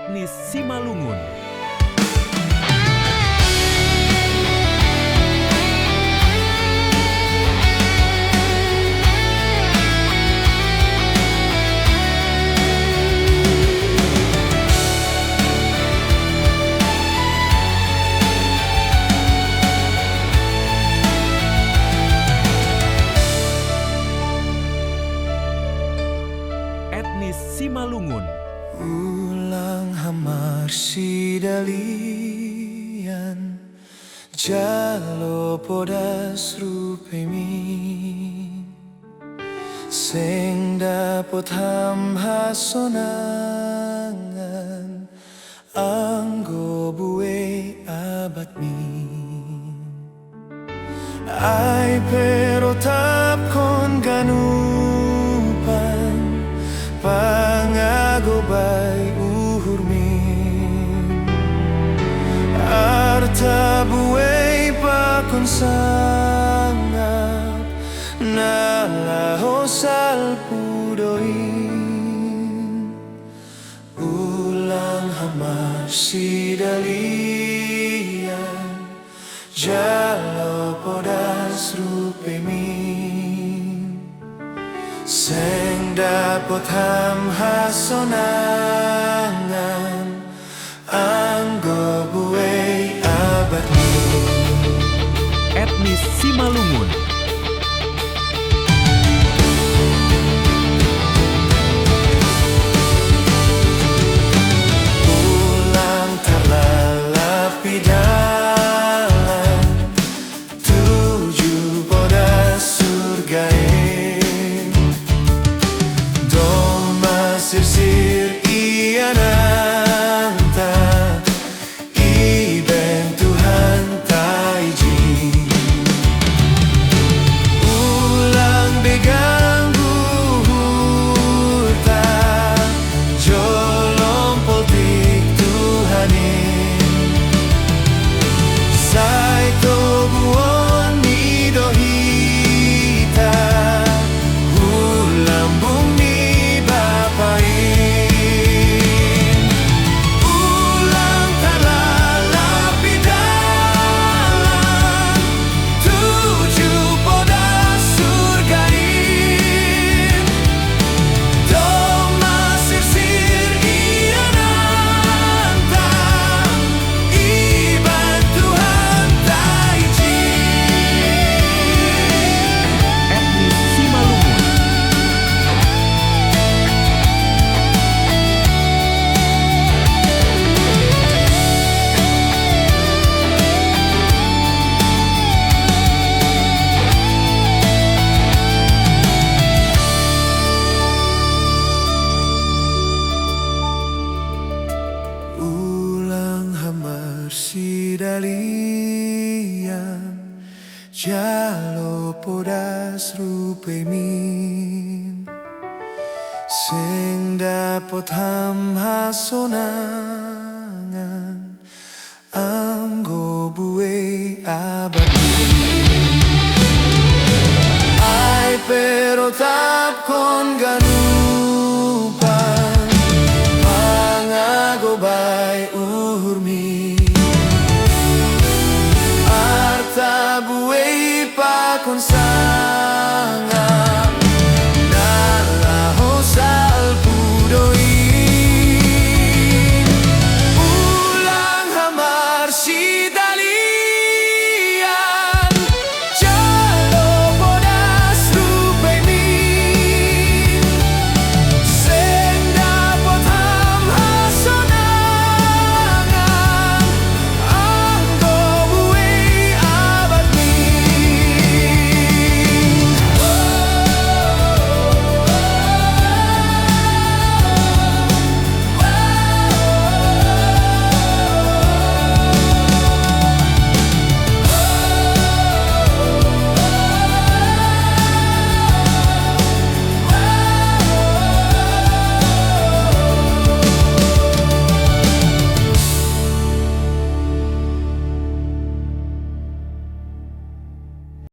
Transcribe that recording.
etnis Simalungun. Etnis Simalungun. Ulang hamar sidalian jalo podas rupemi sing dapot hamhasonangan anggo buwe abatmi ay pero tap kon ganupan pangagobay uhurmin arta buhay pa konsangat nalahosal pudoin ulang hamar sidalian jalo podas rupemin sing dapot hamhasonangan anggo buhay abatmi. Etnis Simalungun. Ulang tarlalapidalan tujuh podas surgain sirsir iananta iben Tuhan taiji ulang begang buhurta jolong politik Tuhanin saito buon nidohita ulang bumi ulang tarlalapidalan tujuh podas surgain doma sirsir iananta iban Tuhan taiji. Etnis Simalungun. Ulang hamar sidalian jalo podas rupemin sing dapot hamhasonangan anggo buwe abadi ay pero tap kon ganupan pangagobay uhurmi arta buhay pa konsa